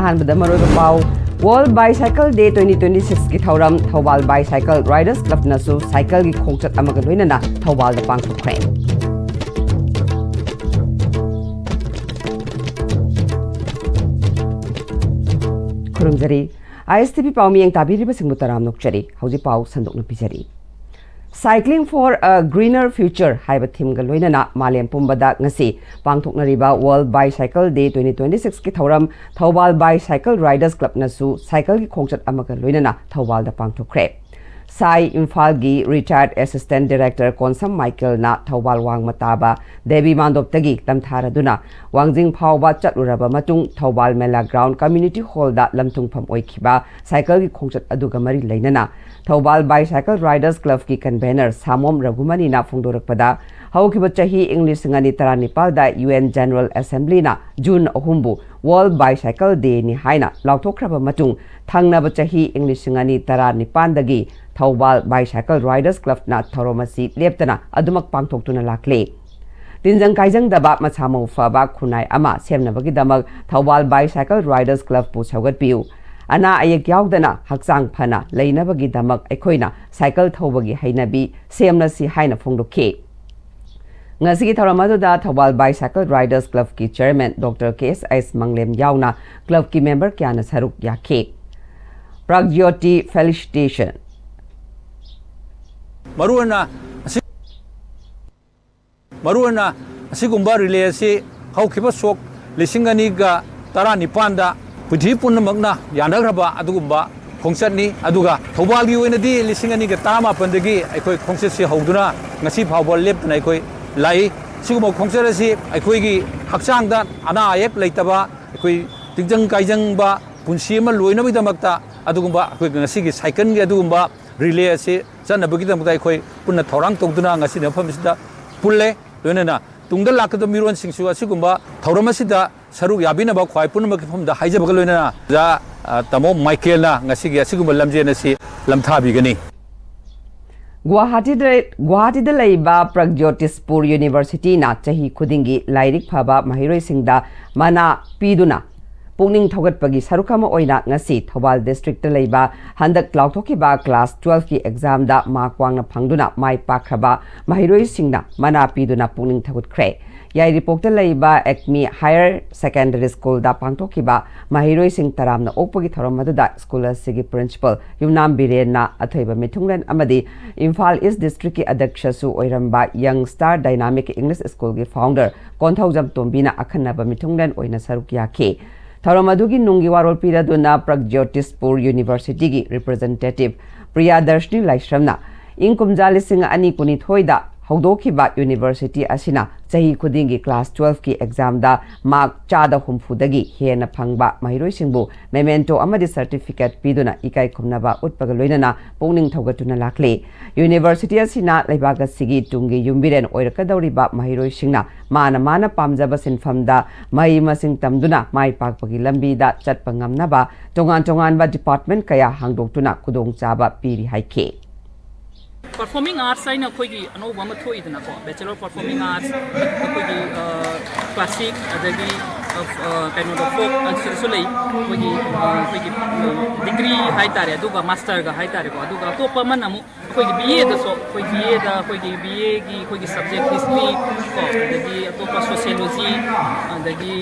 अहानबदा मरोइबा पाउ World Bicycle Day 2026 की थौरम थौबाल Bicycle Riders Club नसु साइकिल की खोंगचत अमग लोइनना थौबाल द पांगथोखरे खुरुमजरी Am-Istv पाउमियंग ताबिरिबा सिंगु तराम नोकचरी हौजि पाउ संदोकन पिजरी Cycling for a Greener Future हाइबा थीमगा लोइनना मालेम पुंबदा ngasi पांगथोकनरिबा World Bicycle Day 2026 की थौरम थौबाल Bicycle Riders Club नसु साइकिल की खोंगचत अमगा लोइनना थौबाल द पांगथोखरे Sai Imphal gi Retired Assistant Director Konsam Michael na Thawbal Wang Mataba Devi Mandop tagi lamtharaduna Wangjing Phawba chatluraba matung Thawbal Mela Ground Community Hall da lamtung pham oikhiba cycle gi khongchat aduga mari leinana Thawbal Bicycle Riders Club ki convener Samom Ragumani na phongdorakpada haukiba chahi English ngani taranipal da UN General Assembly na June 3 World Bicycle Day ni haina lauthokraba matung thangnaba chahi English ngani taranipal dagi Thawbal Bicycle Riders Club na thoromasi leptana adumak pangthoktuna lakle Tinjang kaijang daba machamo faba khunai ama semnabagi damak Thawbal Bicycle Riders Club pu chawgat piu ana ayek yaudana hakchang phana leinabagi damak ekhoina cycle thobagi hainabi semnasi haina phongdokhe Ngasi thoramadu da Thawbal Bicycle Riders Club ki chairman Dr. KSS Manglem yauna club ki member kyana saruk yakhe Pragyoti felicitation Maruana asigumba relay si haukiba sok lisingani ga taranipanda puthi punamagna yandagraba adugumba khongchatni aduga thobal gi oinadi lisingani ga tarama pandagi aikoi khongchat si hauduna ngasi phawbal leptna aikoi lai siguma khongchat si aikoi gi hakchang da ana ayek leitaba aikoi tingjang kaijang ba punsi ma loinabi damakta adugumba aikoi ngasi gi cycle gi adugumba relay si sanabagi damakta aikoi punna thorang togduna ngasi na phamsida pulle loinana tungda lakada miron singsu asigumba thauramasida saruk yabinaba khwai punama phomda haijabaga loinana ja tamo Michael na ngasi gi asigumba lamjena si lamthabigani Guwahati da laiba Pragyotishpur University na chahi khudingi lairik phaba mahiroi singda mana piduna Pungning Thogatpagi Sarukama Oina ngasi Thawbal District da laiba handak lauthokiba class 12 ki exam da mark wangna phangduna mai pakraba mahiroi singna mana piduna pungning thogutkre yai report da laiba Acme Higher Secondary School da pangthokiba mahiroi sing taramna okpagi thoramadu da school sigi principal Yumnam Biren na athoiba mithunglen amadi Imphal East District ki adyaksha su oiramba Young Star Dynamic English School ki founder Konthaujam Tombina akhanaba mithunglen oina saruk yakhe Thauramadu nungi warol piraduna Pragyotishpur University ki representative Priyadarshini Laishramna inkumjali singa ani kuni thoida haudokiba university asina chahi khudingi class 12 ki exam da mark chada humfudagi hena phangba mahiroi singbu memento amadi certificate piduna ikai khumnaba utpaga loinana pungning thogatuna lakle university asina laibaga sigi tungi yumbiren oirakadawriba mahiroi singna mana pamjaba sinfamda mai masing tamduna mai pakpagi lambi da chatpa ngamnaba tongan ba department kaya hangdoktuna kudong chaba piri haike Performing arts I know koigi ano wama thoi idna ko Bachelor of Performing Arts koigi classic adagi kind of folk sirsulei koigi degree hai tare aduga master ga hai tare ko aduga to pamanamu koigi BA da so koigi BA da koigi BA gi koigi subject history ko adagi to sociology adagi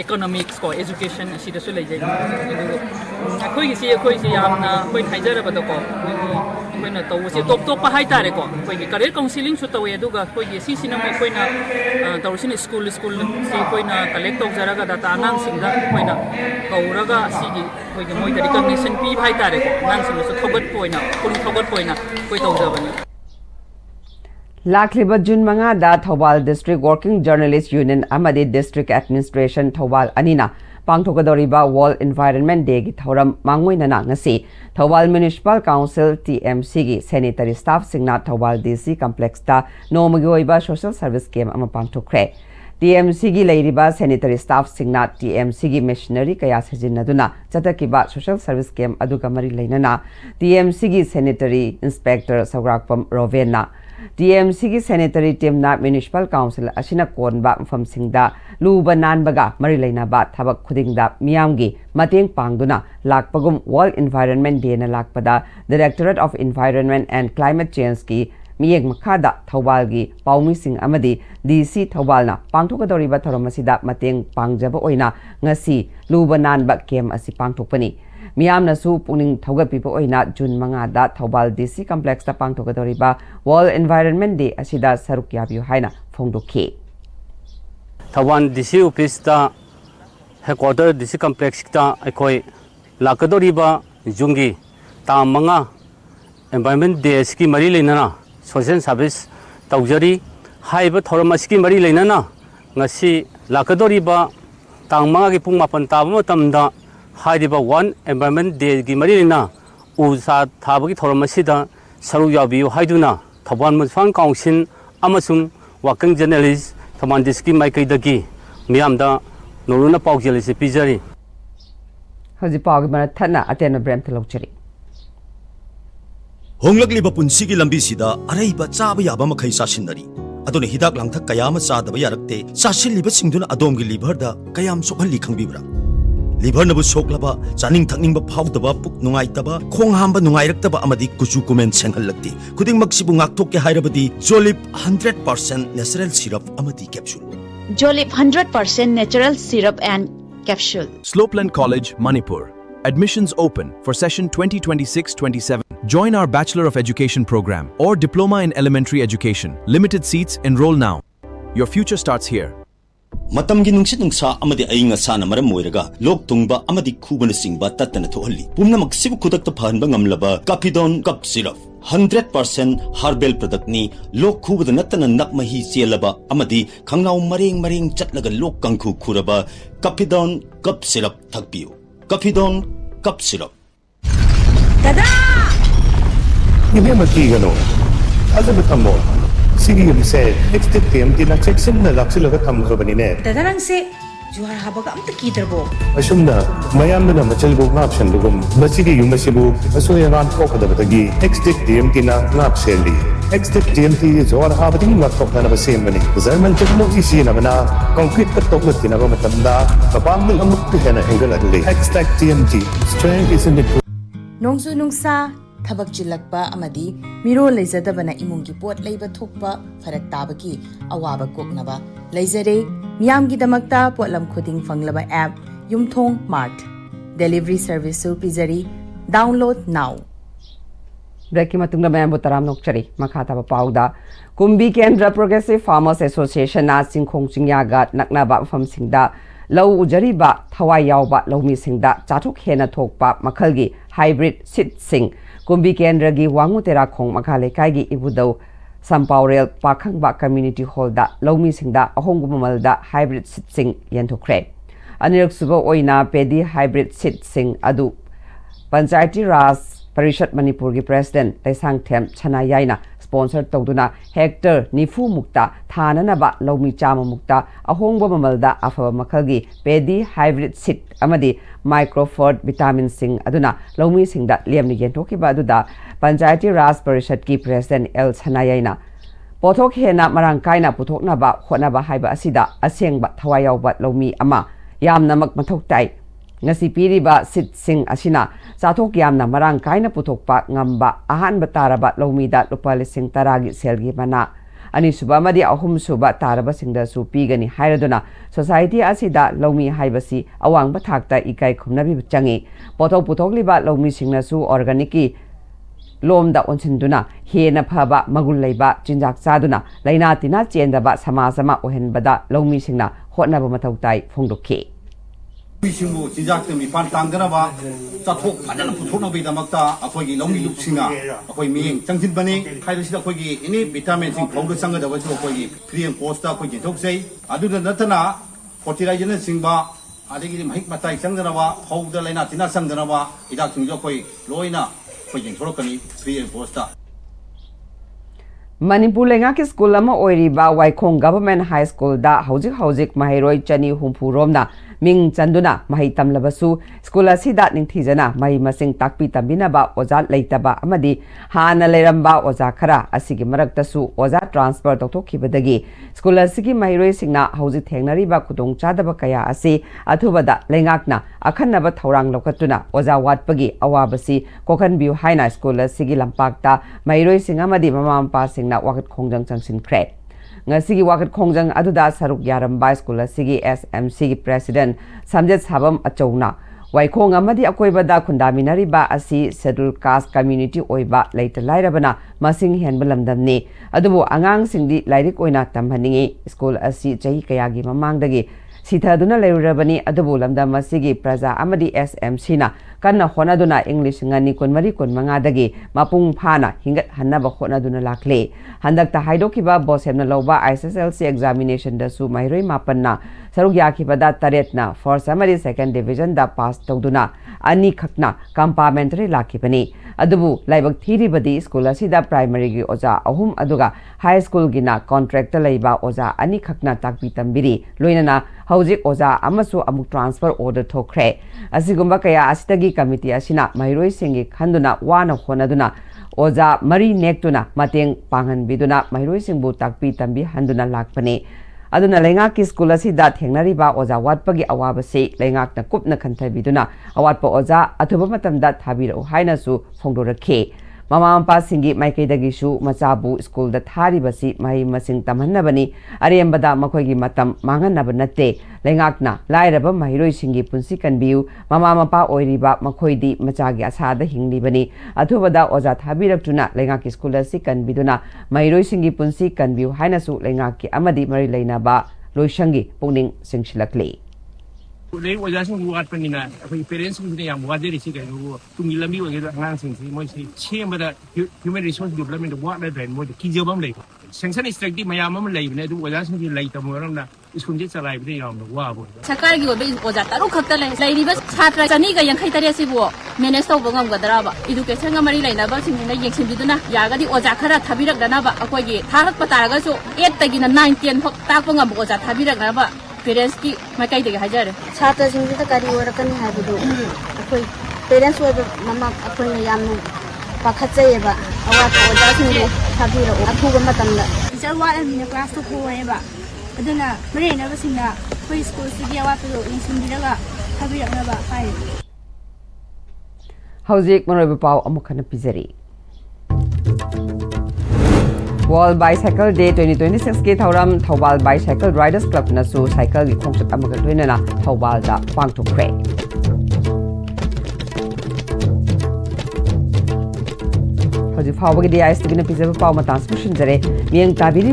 economics ko education asida sulei jai koigi si yamna koi haijara ba ko koina tawsi top pa hai tare ko koigi career counseling su tawe aduga koigi si sinama koina tawsin school si koina collect of jaraga data anang singda koina kauraga sigi koigi moi recognition pi hai tare ko nang sing su thogat poina kun thogat poina koi tawjabani Lakliba June manga da Thawbal District Working Journalist Union amadi District Administration Thawbal anina pangthokadoriba World Environment Day gi thoram mangoina na ngasi Thawbal Municipal Council TMC gi sanitary staff singna Thawbal DC complex ta nomagi oiba social service game ama pangthokre TMC gi leiriba sanitary staff singna TMC gi machinery kaya sajinaduna chatakiba social service game aduga mari leinana TMC gi sanitary inspector Sagrakpam Rovena TMC की sanitary team na municipal council asina konba mfamsingda luba nanbaga mari lainaba thabak khudingda miyamgi mateng pangduna lakpagum World Environment Day na lakpada Directorate of Environment and Climate Change ki miyeg makhada thawbalgi paumi sing amadi DC thawbalna pangthokadoriba thoromasida mateng pangjaba oina ngasi luba nanba kem asi pangthokpani miyamna su puning thawgapipa oina June 5 da thawbal DC complex ta pangthokadoriba World Environment Day asida saruk yabiu haina phongdokhi Thawban DC office ta headquarter DC complex ta ekoi lakadoriba jungi ta manga environment day ski mari leinana social service tawjari haiba thorama ski mari leinana ngasi lakadoriba tang manga gi pung mapan ta matamda haiba one environment day gi mari leina usa thabagi thorama sida saru yabiu haiduna Thawban municipal council amasung working journalist Thawban diski maikai dagi miyamda noruna paujeli se pijari hoji pawgi mana thana atena brem thlokchari Honglakliba punsigi lambi sida araiba chaba yaba makhai sasinari adone hidak langthak kayama chadaba yarakte sasilliba singduna adomgi liver da kayam sokhalli khangbibra liver nabu soklaba chaning thakningba phawdaba puk nungaitaba khong hamba nungairaktaba amadi kuchu kumen senghallakti khuding maksibu ngakthokke hairabadi Jolip 100% natural syrup amadi capsule Jolip 100% natural syrup and capsule. Slopeland College, Manipur. Admissions open for session 2026-27. Join our Bachelor of Education program or Diploma in Elementary Education. Limited seats, enroll now. Your future starts here. Matamgi nungsit nungsa amadi ainga sana maram moiraga lok tungba amadi khubana singba tatana thohalli pumna maksibu khudakta phanba ngamlaba Capidon cup syrup 100% herbal product ni lok khubada natana nakmahi chelaba amadi khangnaw maring chatlaga lok kangkhu khuraba Capidon cup syrup thakpiu Capidon cup syrup Tada! Ibe magigano. Asa betamo. Sige yumse next time tina section na laksila thamgrabani ne. Tada nang se juhar habaga amta kidarbo. Asumna mayam na machalbo option dugum basigi yumasibu asoyan kokadabagi next time tina ngapseli. Next TMT juhar habati ngaktok na basemani. Zaman technology sina bana concrete katok tina ko matanda kapang ng amuk hena engaladli. #TMT strength is in the Nongsu nungsa tabak jilakpa amadi miro leizadabana imungi pot leiba thokpa farak tabaki awaba koknaba leizare miyamgi damakta potlam khuding fanglaba app yumthong mart delivery service su pizari download now Breki matungda mayambu taram nokchari makhata ba pauda Kumbi Kendra Progressive Farmers Association na singkhong chingyaga naknaba famsingda lau ujariba thawai yawba lomi singda chathuk hena thokpa makhalgi hybrid seed sing Kumbi Kendra gi wangu tera khong makhale kai gi ibudau Sampaurel Pakhangba Community Hall da lomi singda ahonggu mamalda hybrid seed sing yenthokre anirak suba oina pedi hybrid seed sing adu Panchayati Raj Parishad Manipur gi President Taisang Them Chana Yaina sponsor tawduna hector nifu mukta thananaba lomi chama mukta ahongba mamalda afaba makhalgi pedi hybrid seed amadi microford vitamin sing aduna lomi singda lemni yentokiba aduda Panchayati Raj Parishad ki President L Chanayaina pothok hena marangkaina puthokna ba khonaba haiba asida asengba thawayawba lomi ama yamnamak mathoktai ngasi piriba sit sing asina chathok yamna marang kaina puthokpa ngamba ahan bataraba lomida lupa lising taragi selgi mana ani suba madi ahum suba taraba singda su pigani hairaduna society asida lomi haibasi awang bathakta ikai khumnabi changi pothok puthokliba lomi singna su organiki lomda onsinduna hena phaba magul leiba chinjak chaduna laina tina chendaba samasama ohenbada lomi singna hotnaba mathautai phongdokhi Bisingbu jinjak temi pantang ganaba chathok adana puthokna beidamakta akhoi lomi lupsinga akhoi miyeng changjin bani khairasida akhoi gi ini vitamin sing phongdu sanga da wasu akhoi gi free and post akhoi gi thoksei aduna natana fertilizer singba adigi mahik matai sangdanaba phauda laina tina sangdanaba idak singjo akhoi loina akhoi gi thorokani free and post Manipur lengaki school ama oiriba Waikhong Government High School da hojik mahiroi chani humpu romna ming chanduna mahi tamlabasu school asida ningthijana mahi masing takpi tambina ba oza leitaba amadi hana leramba oza khara asigi maraktasu oza transfer tokthokibadagi school asigi mahiroi singna hojik thengnari ba khudong chadaba kaya asi athubada lengakna akhanaba thorang lokatuna oza watpagi awabasi kokhan biu haina school asigi lampakta mahiroi singamadi mamampa singna wakat khongjang changsin khre ngasigi wakat khongjang aduda saruk yaramba school asigi SMC gi president samjet sabam achowna Waikhong amadi akoibada khundaminari ba asi scheduled caste community oiba leita lairabana masing henba lamdamni adubu angang singdi lairik oina tamhaningi school asi chahi kayagi mamangdagi sithaduna leirabani adubu lamdam masigi praja amadi SMC na kanna honaduna English ngani konmari konmangadagi mapung phana hingat hannaba honaduna lakle handakta haidokiba bosemna loba ISSLC examination da su mairoi mapanna saruk yakibada taretna first amadi second division da pass tawduna ani khakna compartmentary lakibani adubu laibak thiribadi school asida primary gi oja ahum aduga high school gina contractor laiba oja ani khakna takpi tambiri loinana hojik oja amasu amuk transfer order thokre asigumba kaya asitagi committee asina mahiroi singi khanduna wana honaduna oja mari nektuna mateng pangan biduna mahiroi singbu takpi tambi handuna lakpane aduna lengak ki school asida thengnari ba oja watpagi awabase lengak na kupna khantha biduna awatpa oja athuba matamda thabiro haina su phongdorakhe mama ampa singi maikaidagi su machabu school da thari basi mai masing tamhannabani arembada makhoigi matam manganaba natte lengakna lairaba mahiroi singi punsi kanbiu mama mapa oiriba makhoidi machagi asada hinglibani athubada oja thabiraktuna lengaki school asi kanbiduna mahiroi singi punsi kanbiu haina su lengaki amadi mari leinaba loisangi pungning singsilakle They were just watching in a parents who they are what they see to me. Let me get a answer. Chamber that human resource development of water and what the kids of them like. Sanction is like the Mayamam lay, and it was asking later Morona is from this alive on the wall. Sakari was at Tarukata, Lady Hatra Sanika and Kaitariasibo, Minister of Gadraba, Education Marina, Basin in the Yaxibiduna, Yagadi or Zakara Tabira Ganaba, Akoye, Tarak Patagaso, 8 taking a 19 Tapanga was at Tabira Ganaba. Parents ki makai de hajar chata jingji ta kari warakan habudu akoi parents wa mama akoi yam pakhache ba awa ko da singe thabira athuga matamda teacher wa amina class to ko ba aduna mare na basinga koi school sigi awa to insindiraga thabira na ba pai hojik manoi pau amukhana pizari World Bicycle Day 2026 ke thauram Thobal Bicycle Riders Club na su cycle gi khongchat amaga loinana Thobal da pangthokre hoji phawbagi di ISTV na pizaba paw matang solution jare miang tabiri